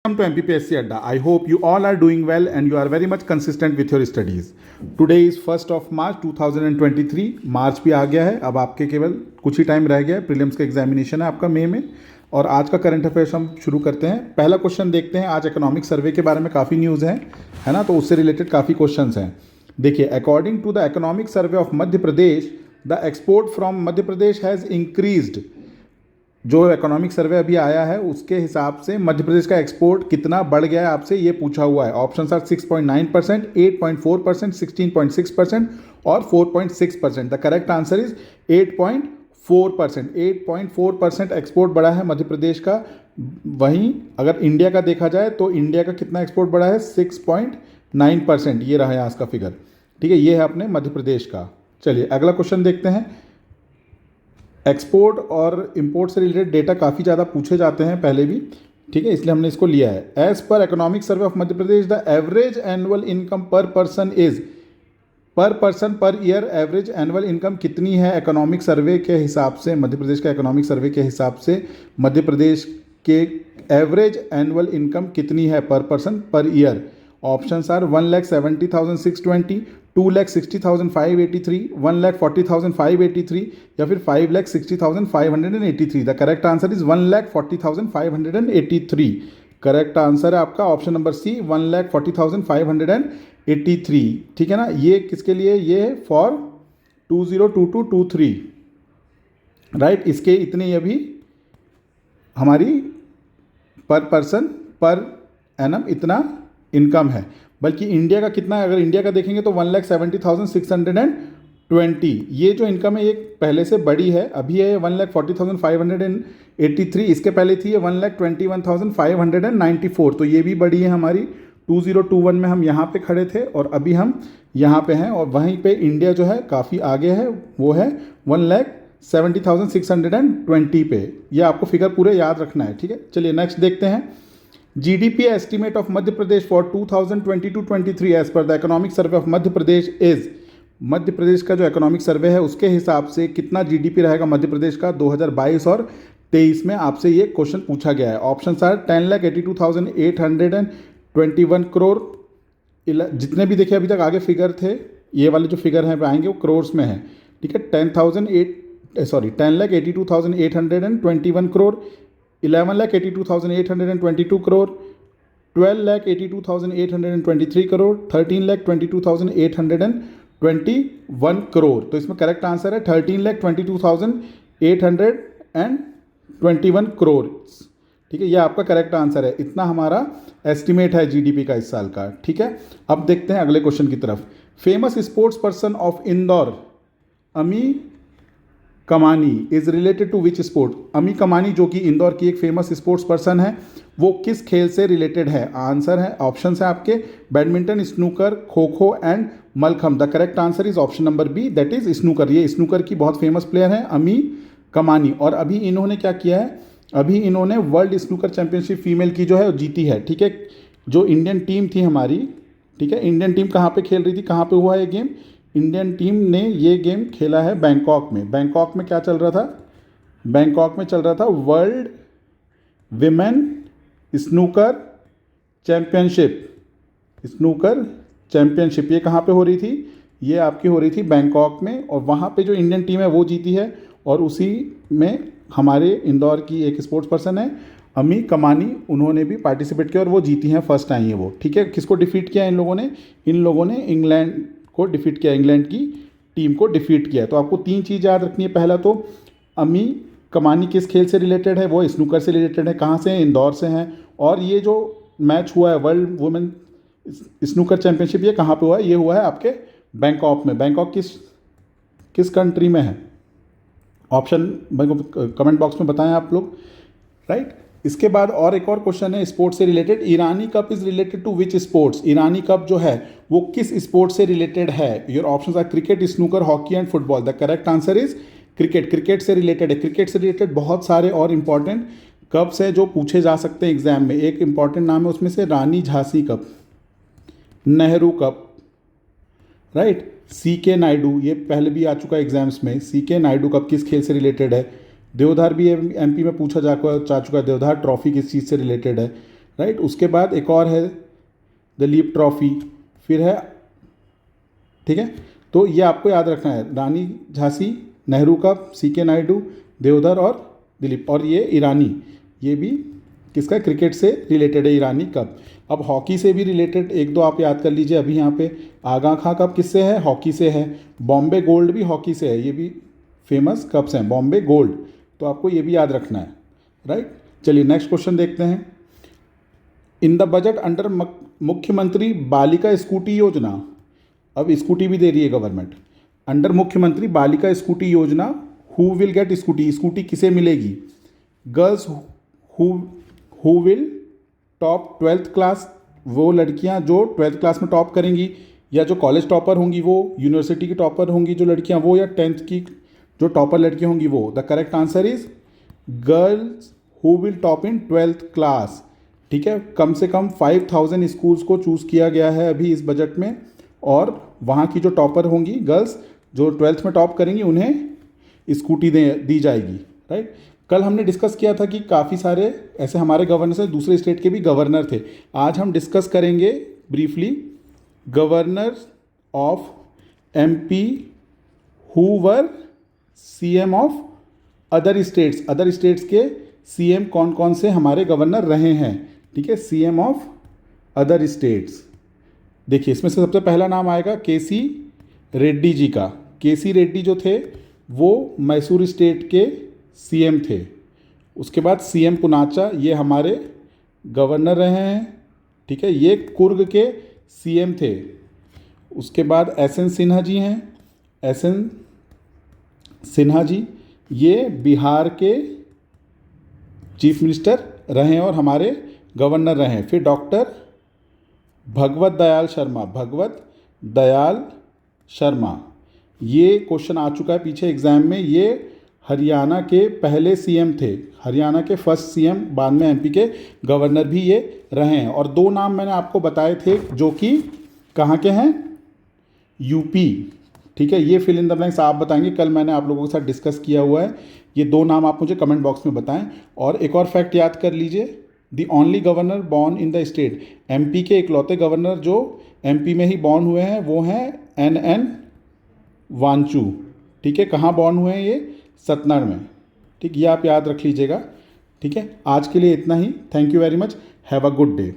Welcome to MPPSC Adda. I hope you all are doing well and you are very much consistent with your studies. Today is 1st of March 2023. मार्च भी आ गया है. अब आपके केवल कुछ ही time रह गया है. प्रीलिम्स का एग्जामिनेशन है आपका मई में. और आज का करंट अफेयर्स हम शुरू करते हैं. पहला क्वेश्चन देखते हैं. आज इकोनॉमिक सर्वे के बारे में काफ़ी न्यूज़ है ना, तो उससे रिलेटेड काफ़ी क्वेश्चंस हैं. देखिए, according to the economic survey of Madhya Pradesh, the export from Madhya Pradesh has increased. जो इकोनॉमिक सर्वे अभी आया है उसके हिसाब से मध्य प्रदेश का एक्सपोर्ट कितना बढ़ गया है आपसे ये पूछा हुआ है. ऑप्शन आर 6.9%, 8.4%, 16.6% और 4.6%. The correct answer is 8.4%. 8.4% export बढ़ा है मध्य प्रदेश का. वहीं अगर इंडिया का देखा जाए तो इंडिया का कितना एक्सपोर्ट बढ़ा है? 6.9%. ये रहा है आज का फिगर. ठीक है, ये है अपने मध्य प्रदेश का. चलिए अगला क्वेश्चन देखते हैं. एक्सपोर्ट और इंपोर्ट से रिलेटेड डेटा काफ़ी ज़्यादा पूछे जाते हैं पहले भी, ठीक है, इसलिए हमने इसको लिया है. As per economic survey of Madhya Pradesh, the average annual income per person is. Per person per year average annual income कितनी है इकोनॉमिक सर्वे के हिसाब से? मध्य प्रदेश का इकोनॉमिक सर्वे के हिसाब से मध्य प्रदेश के एवरेज एनुअल इनकम कितनी है पर person per year? Options are 1,70,620, 2,60,583, 1,40,583 या फिर 5,60,583. The correct answer is 1,40,583. Correct answer है आपका ऑप्शन नंबर सी, 1,40,583. ठीक है ना. ये किसके लिए? ये फॉर 2022-23, राइट. इसके इतने अभी हमारी पर पर्सन पर एनम इतना इनकम है. बल्कि इंडिया का कितना है? अगर इंडिया का देखेंगे तो 1,70,620. ये जो इनकम है ये पहले से बड़ी है. अभी है 1,40,583. इसके पहले थी ये 1,21,594. तो ये भी बड़ी है हमारी. 2021 में हम यहाँ पे खड़े थे और अभी हम यहाँ पे हैं. और वहीं पे इंडिया जो है काफ़ी आगे है, वो है 1,70,620 पे. ये आपको फिगर पूरे याद रखना है. ठीक है, चलिए नेक्स्ट देखते हैं. GDP estimate of Madhya Pradesh for 2022-23 as per the economic survey of Madhya Pradesh is. Madhya Pradesh का जो इकोनॉमिक सर्वे है उसके हिसाब से कितना जीडीपी रहेगा मध्य प्रदेश का 2022 और 23 में? आपसे ये क्वेश्चन पूछा गया है. Option are 10,82,821 crore. जितने भी देखे अभी तक आगे फिगर थे, ये वाले जो फिगर हैं आएंगे वो करोड़ में है. ठीक है, 10,82,821 करोड़, 11,82,822 करोड़, 12,82,823 करोड़, 13,22,821 करोड़. तो इसमें करेक्ट आंसर है 13,22,821 करोड़. ठीक है, ये आपका करेक्ट आंसर है. इतना हमारा एस्टिमेट है जीडीपी का इस साल का. ठीक है, अब देखते हैं अगले क्वेश्चन की तरफ. Famous sports person of Indore, Ami Kamani, is related to which sport? Ami Kamani जो कि इंदौर की एक फेमस स्पोर्ट्स पर्सन है, वो किस खेल से रिलेटेड है? आंसर है, ऑप्शन है आपके badminton, snooker, kho kho and mallakhamb. The correct answer is option number b, that is snooker. ये स्नूकर की बहुत फेमस प्लेयर है अमी कमानी. और अभी इन्होंने क्या किया है? अभी इन्होंने वर्ल्ड स्नूकर चैंपियनशिप फीमेल की जो है जीती है. ठीक है, जो इंडियन टीम थी हमारी, ठीक है, इंडियन टीम कहाँ पे खेल रही थी, कहाँ पे हुआ ये गेम? इंडियन टीम ने ये गेम खेला है बैंकॉक में. बैंकॉक में क्या चल रहा था? बैंकॉक में चल रहा था world women snooker championship. Snooker championship ये कहाँ पे हो रही थी? ये आपकी हो रही थी बैंकॉक में. और वहाँ पे जो इंडियन टीम है वो जीती है. और उसी में हमारे इंदौर की एक स्पोर्ट्स पर्सन है अमी कमानी, उन्होंने भी पार्टिसिपेट किया और वो जीती हैं फर्स्ट टाइम ये वो. ठीक है, किसको डिफीट किया इन लोगों ने? इन लोगों ने इंग्लैंड को डिफीट किया, इंग्लैंड की टीम को डिफीट किया. तो आपको तीन चीज़ याद रखनी है. पहला तो अमी कमानी किस खेल से रिलेटेड है? वो स्नूकर से रिलेटेड है. कहाँ से? इंदौर से हैं. और ये जो मैच हुआ है वर्ल्ड वुमेन स्नूकर चैंपियनशिप, ये कहाँ पे हुआ है? ये हुआ है आपके बैंकॉक में. बैंकॉक किस कंट्री में है? ऑप्शन कमेंट बॉक्स में बताएं आप लोग, राइट. इसके बाद और एक और क्वेश्चन है स्पोर्ट्स से related. Irani cup is related to which sports? Irani cup जो है वो किस स्पोर्ट्स से रिलेटेड है? Your options are cricket, snooker, hockey and football. The correct answer is cricket. Cricket से रिलेटेड है. क्रिकेट से रिलेटेड बहुत सारे और इंपॉर्टेंट कप्स है जो पूछे जा सकते हैं एग्जाम में. एक इंपॉर्टेंट नाम है उसमें से Rani Jhansi cup, Nehru cup, right. CK Naidu, ये पहले भी आ चुका है एग्जाम्स में. CK नायडू कप किस खेल से रिलेटेड है? देवधार भी MP में पूछा जा चुका है. देवधार ट्रॉफी किस चीज़ से रिलेटेड है? राइट। उसके बाद एक और है दिलीप ट्रॉफी, फिर है, ठीक है। तो ये आपको याद रखना है, रानी झांसी, नेहरू कप, सीके नायडू, देवधर और दिलीप। और ये ईरानी, ये भी किसका, क्रिकेट से रिलेटेड है, ईरानी कप। अब हॉकी से भी रिलेटेड एक दो आप याद कर लीजिए अभी यहाँ पे। आगा खां कप किससे है, हॉकी से है। बॉम्बे गोल्ड भी हॉकी से है, ये भी फेमस कप्स हैं, बॉम्बे गोल्ड। तो आपको ये भी याद रखना है, राइट। चलिए नेक्स्ट क्वेश्चन देखते हैं। इन द बजट अंडर मुख्यमंत्री बालिका स्कूटी योजना, अब स्कूटी भी दे रही है गवर्नमेंट। अंडर मुख्यमंत्री बालिका स्कूटी योजना, who will get scooty, scooty किसे मिलेगी? Girls who will top 12th class, वो लड़कियां जो 12th क्लास में टॉप करेंगी, या जो कॉलेज टॉपर होंगी वो, यूनिवर्सिटी की टॉपर होंगी जो लड़कियां वो, या 10th की जो टॉपर लड़कियां होंगी वो। The correct answer is girls who will top in 12th class, ठीक है। कम से कम 5000 स्कूल्स को चूज़ किया गया है अभी इस बजट में, और वहाँ की जो टॉपर होंगी गर्ल्स जो 12th में टॉप करेंगी उन्हें स्कूटी दी जाएगी, राइट। कल हमने डिस्कस किया था कि काफ़ी सारे ऐसे हमारे गवर्नर से दूसरे स्टेट के भी गवर्नर थे। आज हम डिस्कस करेंगे briefly governor of MP who were CM of other states. Other states के सीएम कौन कौन से हमारे गवर्नर रहे हैं, ठीक है, सीएम ऑफ अदर स्टेट्स। देखिए इसमें से सबसे पहला नाम आएगा केसी रेड्डी जी का। केसी रेड्डी जो थे वो मैसूर स्टेट के सीएम थे। उसके बाद सीएम पुनाचा, ये हमारे गवर्नर रहे हैं, ठीक है, ये कुर्ग के सीएम थे। उसके बाद एसएन सिन्हा जी हैं, एसएन सिन्हा जी ये बिहार के चीफ मिनिस्टर रहे हैं और हमारे गवर्नर रहे हैं। फिर डॉक्टर भगवत दयाल शर्मा, भगवत दयाल शर्मा, ये क्वेश्चन आ चुका है पीछे एग्जाम में, ये हरियाणा के पहले सीएम थे, हरियाणा के फर्स्ट सीएम, बाद में एमपी के गवर्नर भी ये रहे हैं। और दो नाम मैंने आपको बताए थे जो कि कहाँ के हैं, यूपी, ठीक है। ये फिल इन द ब्लैंक्स आप बताएंगे, कल मैंने आप लोगों के साथ डिस्कस किया हुआ है। ये दो नाम आप मुझे कमेंट बॉक्स में बताएं। और एक और फैक्ट याद कर लीजिए, the only governor born in the state, MP के इकलौते गवर्नर जो एमपी में ही बॉर्न हुए हैं वो हैं एन वांचू, ठीक है। कहाँ बॉर्न हुए हैं ये, सतनार में, ठीक, ये आप याद रख लीजिएगा, ठीक है। आज के लिए इतना ही, thank you very much, have a good day.